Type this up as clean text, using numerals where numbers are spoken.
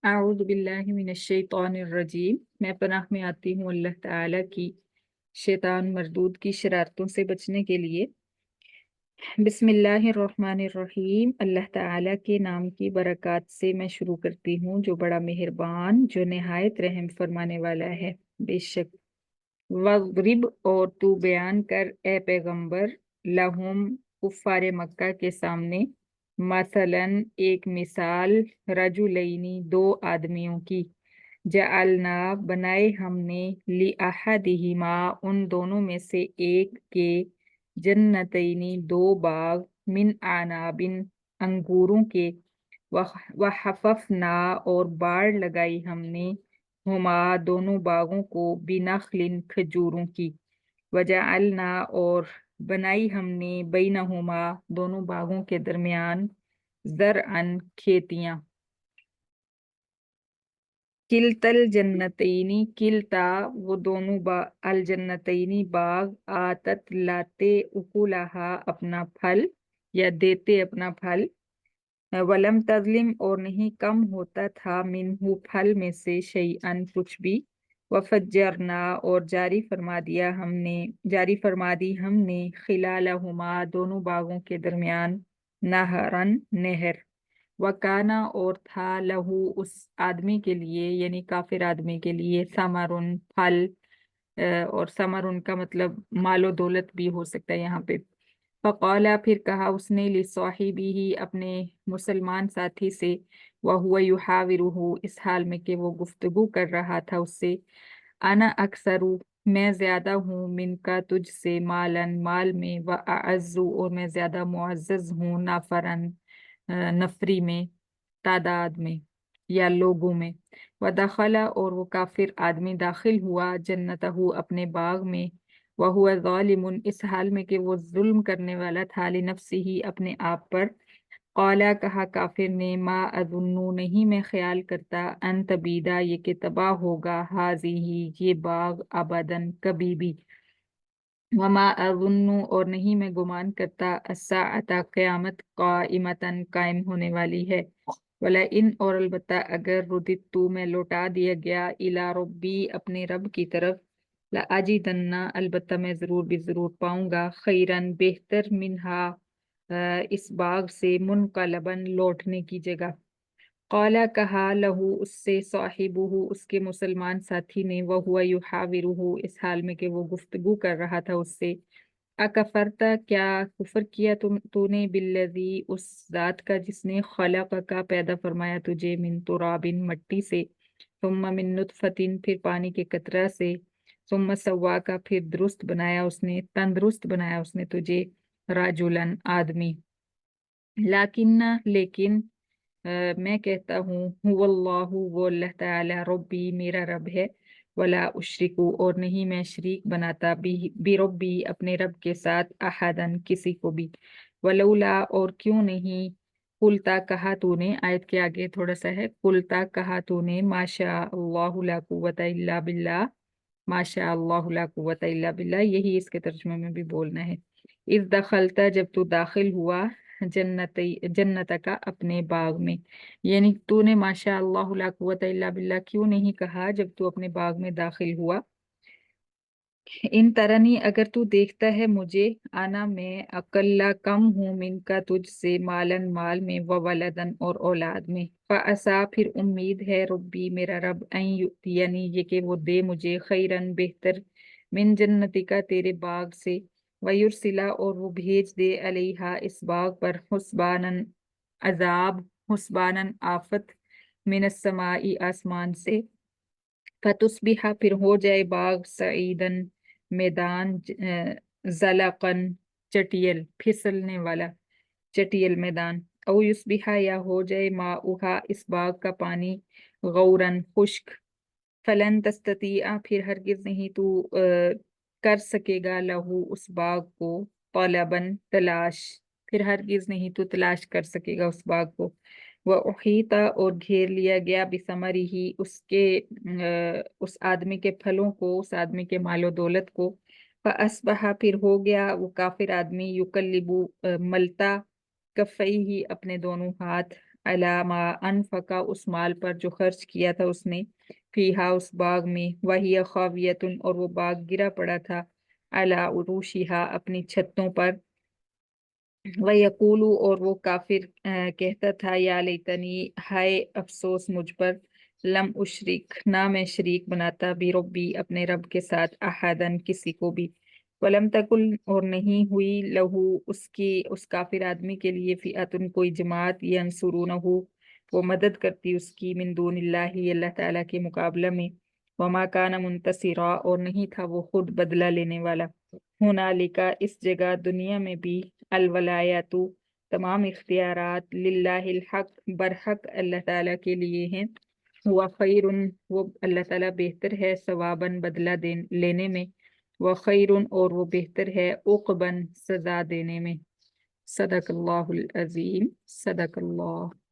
अऊज़ु बिल्लाहि मिनश्शैतानिर्रजीम। मैं पनाह में आती हूँ अल्लाह ताला की शैतान मरदूद की शरारतों से बचने के लिए। बिस्मिल्लाहिर्रहमानिर्रहीम। अल्लाह ताला के नाम की बरकत से मैं शुरू करती हूँ जो बड़ा मेहरबान जो निहायत रहम फरमाने वाला है। बेशक वज़रिब और तू बयान कर ए पैगंबर लहुम कुफ़ार मक्का के सामने मसलन एक मिसाल रजुलैनी दो आदमियों की जअलना बनाए हमने ली अहदिहिमा उन दोनों में से एक के जन्नतैनी दो बाग मिन आनाबिन अंगूरों के वहफफना और बाड़ लगाई हमने हुमा दोनों बागों को बिनखलिन खजूरों की वजअलना और बनाई हमने बैनहुमा दोनों बागों के दरमियान ज़रअन खेतियां। किलतल जन्नतैनी किलता वो दोनों अल जन्नतैनी बाग आतत लाते उकुलहा अपना फल या देते अपना फल वलम तजलिम और नहीं कम होता था मिनहु फल में से शैअन कुछ भी वफज्जरना और जारी फरमा दी हमने खिलालहुमा दोनों बागों के दरमियान नहरन नहर वकाना और था लहू उस आदमी के लिए यानी काफिर आदमी के लिए समरुन फल। और समरुन का मतलब मालो दौलत भी हो सकता है यहाँ पे। फ़क़ाला फिर कहा उसने लिसाहिबिही अपने मुसलमान साथी से वह हुआ युहाविरुहु इस हाल में कि वो गुफ्तगू कर रहा था उससे अना अक्सरू मैं ज्यादा हूँ मिनका तुझसे मालन माल में व अअज़्ज़ु और मैं ज्यादा मुअज़्ज़ज़ हूँ नाफरन नफरी में तादाद में या लोगों में। व दखला और वो काफिर आदमी दाखिल हुआ जन्नतहू अपने बाग में वह हुआ ज़ालिमुन इस हाल में कि वो जुल्म करने वाला था लिनफ्सिही अपने आप पर। कौला कहा काफिर ने मा अज़ुन्नु नहीं मैं ख्याल करता अन तबीदा ये कि तबाह होगा हाजिही ये बाग अबदन कभी भी। वमा अज़ुन्नु और नहीं मैं गुमान करता अस्साअता क़यामत काइमतन कायम होने वाली है। वला इन और अलबत्ता अगर रुदितु मैं लौटा दिया गया इला रब्बी अपने रब की तरफ ला अजीदन्ना अलबत्ता मैं जरूर भी जरूर पाऊंगा खैरन बेहतर मिनहा इस बाग से मुनक़लबन लौटने की जगह। कौला कहा लहू उससे साहिबुहु उसके मुसलमान साथी ने वह हुआ युहाविरुहु इस हाल में कि वो गुफ्तगू कर रहा था उससे अकफरता क्या कुफर किया तूने बिल्लज़ी उस जात का जिसने खलक का पैदा फरमाया तुझे मिन तुराबिन मट्टी से सुम्मा मिन नुतफतिन फिर पानी के कतरा से सुम्मा सव्वा का फिर दुरुस्त बनाया उसने तंदुरुस्त बनाया उसने तुझे राजुलन आदमी लेकिन मैं कहता हूँ हुवल्लाहु वो अल्लाह ताला रब्बी मेरा रब है वला उशरिकु और नहीं मैं शरीक बनाता भी रब्बी अपने रब के साथ अहदन किसी को भी। वलौला और क्यों नहीं कुलता कहा तूने आयत के आगे थोड़ा सा है कुलता कहा तूने माशा अल्लाहु ला कुव्वता इल्ला बिल्लाह माशा अल्लाहु ला कुव्वता इल्ला बिल्लाह यही इसके तर्जुमे में भी बोलना है। इस दखलता जब तू दाखिल हुआ जन्नत का अपने बाग में यानी तूने माशा अल्लाह ला कुव्वता इल्ला बिल्लाह क्यों नहीं कहा जब तू अपने बाग में दाखिल हुआ। इन तरनी अगर तू देखता है मुझे आना मैं अकल्ला कम हूँ मिनका तुझसे मालन माल में व वलदन और औलाद में फ़असा फिर उम्मीद है रब्बी मेरा रब अन युतियनी ये कि वो दे मुझे खैरन बेहतर मिन जन्नती का तेरे बाग से वयुरसिला और वो भेज दे अलैहा इस बाग पर हुस्बानन अजाब हुस्बानन आफत मिनस समाई आसमान से फतुस्बिहा फिर हो जाए बाग सईदन मैदान जलकन चटियल फिसलने वाला चटियल मैदान औ युस्बिहा या हो जाए माउहा इस बाग का पानी गौरन खुश्क फलन तस्ततिया फिर हरगिज नहीं तू कर सकेगा लहू उस बाग को तलबन तलाश फिर हरगिज नहीं तू तलाश कर सकेगा उस बाग को। वह उहीता और घेर लिया गया बिसमरी ही उसके उस आदमी के फलों को उस आदमी के मालो दौलत को। फअस्बहा फिर हो गया वो काफिर आदमी युकल्लिबु मलता कफ़ई ही अपने दोनों हाथ علی ما انفقا اس مال پر جو خرچ کیا تھا اس نے، فیہا اس باغ میں، وہی خاویتن اور وہ باغ گرا پڑا تھا، علی عروشہا اپنی چھتوں پر، وَيَقُولُ اور وہ کافر کہتا تھا، یا لیتنی ہائے افسوس مجھ پر، لم اشرک نہ میں شریک بناتا بھی ربی اپنے رب کے ساتھ، احدن کسی کو بھی، ولم تکن اور نہیں ہوئی لہو اس کافر آدمی کے لیے فئتن کوئی جماعت، ینصرونہ وہ مدد کرتی اس کی، من دون اللہ اللہ تعالیٰ کے مقابلہ میں، وما کان منتصرا اور نہیں تھا وہ خود بدلہ لینے والا، ہنالکا اس جگہ دنیا میں بھی، الولایاتو تمام اختیارات، للہ الحق برحق اللہ تعالیٰ کے لیے ہیں، ہوا خیر وہ اللہ تعالیٰ بہتر ہے، ثواباً بدلہ لینے میں، وہ خیر اور وہ بہتر ہے، عقباً سزا دینے میں۔ صدق اللہ العظیم، صدق اللہ۔